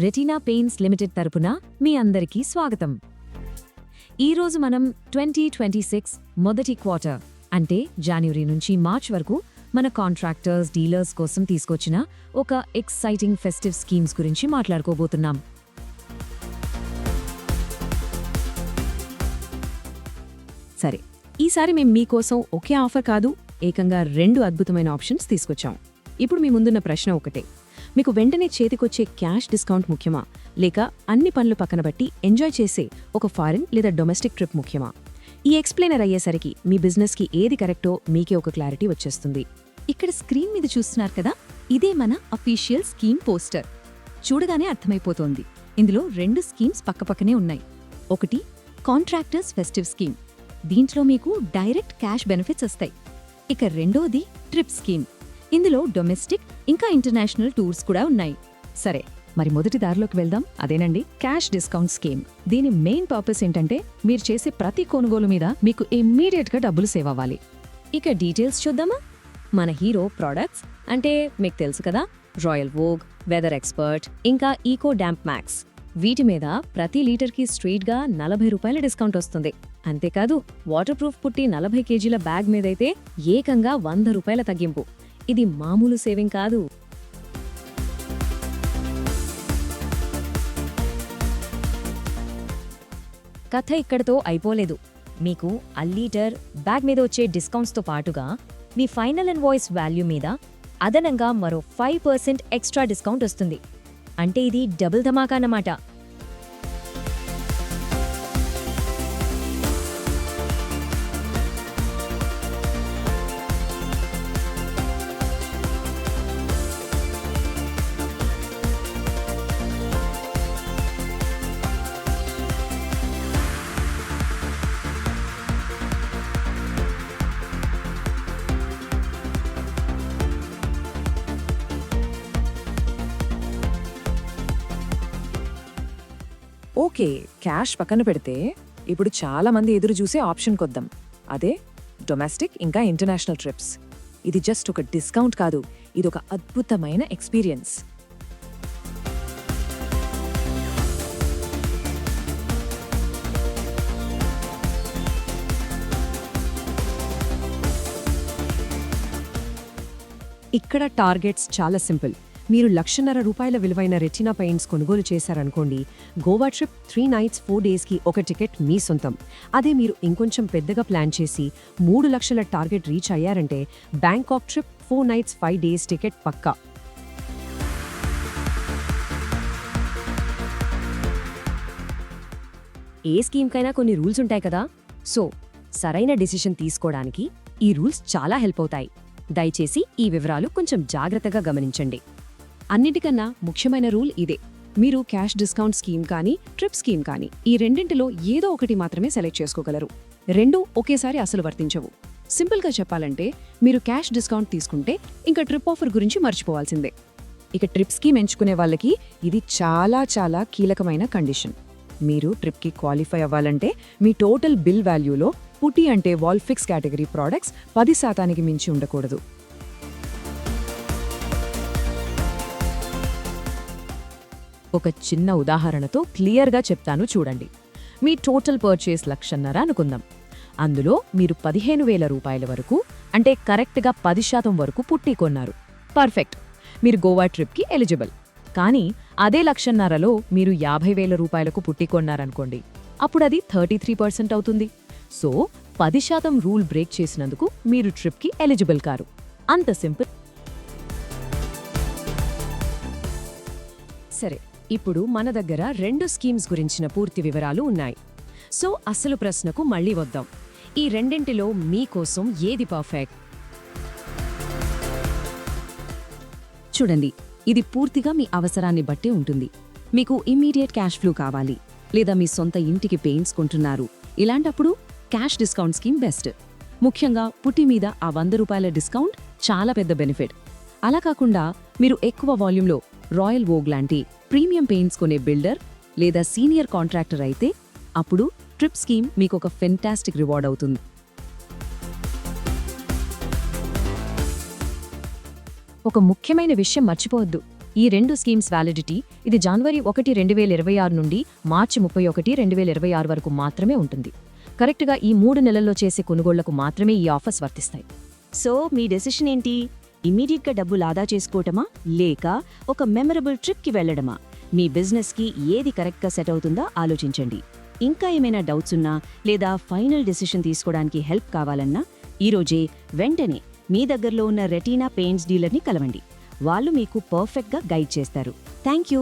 Retina paints limited తరపున మీ అందరికీ స్వాగతం. ఈరోజు మనం 2026 మొదటి క్వార్టర్ అంటే జనవరి నుంచి మార్చ్ వరకు మన కాంట్రాక్టర్స్, డీలర్స్ కోసం తీసుకొచ్చిన ఒక ఎక్సైటింగ్ ఫెస్టివ్ స్కీమ్స్ గురించి మాట్లాడుకోబోతున్నాం. సరే, ఈసారి మేం మీకోసం ఒకే ఆఫర్ కాదు, ఏకంగా 2 అద్భుతమైన ఆప్షన్స్ తీసుకొచ్చాం. ఇప్పుడు మీ ముందున్న ప్రశ్న ఒకటే: మీకు వెంటనే చేతికొచ్చే క్యాష్ డిస్కౌంట్ ముఖ్యమా, లేక అన్ని పనులు పక్కన బట్టి ఎంజాయ్ చేసే ఒక ఫారిన్ లేదా డొమెస్టిక్ ట్రిప్ ముఖ్యమా? ఈ ఎక్స్ప్లెయినర్ అయ్యేసరికి మీ బిజినెస్కి ఏది కరెక్టో మీకే ఒక క్లారిటీ వచ్చేస్తుంది. ఇక్కడ స్క్రీన్ మీద చూస్తున్నారు కదా, ఇదే మన అఫీషియల్ స్కీమ్ పోస్టర్. చూడగానే అర్థమైపోతోంది, ఇందులో 2 స్కీమ్స్ పక్కపక్కనే ఉన్నాయి. ఒకటి కాంట్రాక్టర్స్ ఫెస్టివ్ స్కీమ్, దీంట్లో మీకు డైరెక్ట్ క్యాష్ బెనిఫిట్స్ వస్తాయి. ఇక రెండోది ట్రిప్ స్కీమ్, ఇందులో డొమెస్టిక్ ఇంకా ఇంటర్నేషనల్ టూర్స్ కూడా ఉన్నాయి. సరే, మరి మొదటి దారిలోకి వెళ్దాం. అదేనండి క్యాష్ డిస్కౌంట్ స్కీమ్. దీని మెయిన్ పర్పస్ ఏంటంటే మీరు చేసే ప్రతి కొనుగోలు మీద మీకు ఇమ్మీడియట్గా డబ్బులు సేవ్ అవ్వాలి. ఇక డీటెయిల్స్ చూద్దామా? మన హీరో ప్రోడక్ట్స్ అంటే మీకు తెలుసు కదా, రాయల్ వోగ్, వెదర్ ఎక్స్పర్ట్ ఇంకా ఈకో డాంప్ మ్యాక్స్. వీటి మీద ప్రతి లీటర్కి స్ట్రెయిట్గా 40 రూపాయల డిస్కౌంట్ వస్తుంది. అంతేకాదు, వాటర్ ప్రూఫ్ పుట్టి 40 కేజీల బ్యాగ్ మీదైతే ఏకంగా 100 రూపాయల తగ్గింపు. ఇది మామూలు సేవింగ్ కాదు. కథ ఇక్కడతో అయిపోలేదు. మీకు ఆ లీటర్ బ్యాగ్ మీద వచ్చే డిస్కౌంట్స్తో పాటుగా మీ ఫైనల్ ఇన్వాయిస్ వాల్యూ మీద అదనంగా మరో 5% ఎక్స్ట్రా డిస్కౌంట్ వస్తుంది. అంటే ఇది డబుల్ ధమాకా అన్నమాట. ఓకే, క్యాష్ పక్కన పెడితే ఇప్పుడు చాలా మంది ఎదురు చూసే ఆప్షన్ కొద్దాం. అదే డొమెస్టిక్ ఇంకా ఇంటర్నేషనల్ ట్రిప్స్. ఇది జస్ట్ ఒక డిస్కౌంట్ కాదు, ఇదొక అద్భుతమైన ఎక్స్పీరియన్స్. ఇక్కడ టార్గెట్స్ చాలా సింపుల్. మీరు ₹1,50,000 విలువైన రెటీనా పెయింట్స్ కొనుగోలు చేశారనుకోండి, గోవా ట్రిప్ 3 nights 4 daysకి ఒక టికెట్ మీ సొంతం. అదే మీరు ఇంకొంచెం పెద్దగా ప్లాన్ చేసి 3 లక్షల టార్గెట్ రీచ్ అయ్యారంటే Bangkok trip 4 nights 5 days ticket పక్కా. ఏ స్కీమ్కైనా కొన్ని రూల్స్ ఉంటాయి కదా. సో సరైన డిసిషన్ తీసుకోవడానికి ఈ రూల్స్ చాలా హెల్ప్ అవుతాయి. దయచేసి ఈ వివరాలు కొంచెం జాగ్రత్తగా గమనించండి. అన్నిటికన్నా ముఖ్యమైన రూల్ ఇదే: మీరు క్యాష్ డిస్కౌంట్ స్కీమ్ కానీ ట్రిప్ స్కీమ్ కానీ ఈ రెండింటిలో ఏదో ఒకటి మాత్రమే సెలెక్ట్ చేసుకోగలరు. 2 ఒకేసారి అసలు వర్తించవు. సింపుల్గా చెప్పాలంటే, మీరు క్యాష్ డిస్కౌంట్ తీసుకుంటే ఇంకా ట్రిప్ ఆఫర్ గురించి మర్చిపోవాల్సిందే. ఇక ట్రిప్ స్కీమ్ ఎంచుకునే వాళ్ళకి ఇది చాలా చాలా కీలకమైన కండిషన్. మీరు ట్రిప్కి క్వాలిఫై అవ్వాలంటే మీ టోటల్ బిల్ వాల్యూలో పుటి అంటే వాల్ ఫిక్స్ కేటగిరీ ప్రోడక్ట్స్ 10% మించి ఉండకూడదు. ఒక చిన్న ఉదాహరణతో క్లియర్గా చెప్తాను చూడండి. మీ టోటల్ పర్చేస్ ₹1,50,000 అనుకుందాం. అందులో మీరు 15,000 రూపాయల వరకు, అంటే కరెక్ట్గా 10% వరకు పుట్టి కొన్నారు. పర్ఫెక్ట్, మీరు గోవా ట్రిప్కి ఎలిజిబుల్. కానీ అదే ₹1,50,000లో మీరు 50,000 రూపాయలకు పుట్టి కొన్నారనుకోండి, అప్పుడు అది 33% అవుతుంది. సో 10% రూల్ బ్రేక్ చేసినందుకు మీరు ట్రిప్కి ఎలిజిబుల్ కారు. అంత సింపుల్. సరే, ఇప్పుడు మన దగ్గర 2 స్కీమ్స్ గురించిన పూర్తి వివరాలు ఉన్నాయి. సో అసలు ప్రశ్నకు మళ్ళీ వద్దాం. ఈ రెండింటిలో మీకోసం ఏది పర్ఫెక్ట్? చూడండి, ఇది పూర్తిగా మీ అవసరాన్ని బట్టి ఉంటుంది. మీకు ఇమ్మీడియట్ క్యాష్ ఫ్లో కావాలి, లేదా మీ సొంత ఇంటికి పెయింట్స్ కొంటున్నారు, ఇలాంటప్పుడు క్యాష్ డిస్కౌంట్ స్కీమ్ బెస్ట్. ముఖ్యంగా పుట్టి మీద ఆ ₹100 డిస్కౌంట్ చాలా పెద్ద బెనిఫిట్. అలా కాకుండా మీరు ఎక్కువ వాల్యూమ్లో రాయల్ వోగ్ లాంటి ప్రీమియం పెయింట్స్ కొనే బిల్డర్ లేదా సీనియర్ కాంట్రాక్టర్ అయితే అప్పుడు ట్రిప్ స్కీమ్ మీకు ఒక ఫెంటాస్టిక్ రివార్డ్ అవుతుంది. ఒక ముఖ్యమైన విషయం మర్చిపోవద్దు. ఈ 2 స్కీమ్స్ వ్యాలిడిటీ ఇది జనవరి 1, 2026 నుండి మార్చి 31, 2026 వరకు మాత్రమే ఉంటుంది. కరెక్ట్గా ఈ 3 నెలల్లో చేసే కొనుగోళ్లకు మాత్రమే ఈ ఆఫర్స్ వర్తిస్తాయి. సో మీ డెసిషన్ ఏంటి? ఇమ్మీడియట్గా డబ్బులు ఆదా చేసుకోవటమా, లేక ఒక మెమరబుల్ ట్రిప్కి వెళ్లడమా? మీ బిజినెస్కి ఏది కరెక్ట్గా సెట్ అవుతుందో ఆలోచించండి. ఇంకా ఏమైనా డౌట్స్ ఉన్నా లేదా ఫైనల్ డెసిషన్ తీసుకోవడానికి హెల్ప్ కావాలన్నా ఈరోజే వెంటనే మీ దగ్గరలో ఉన్న రెటీనా పెయింట్స్ డీలర్ని కలవండి. వాళ్ళు మీకు పర్ఫెక్ట్గా గైడ్ చేస్తారు. Thank you.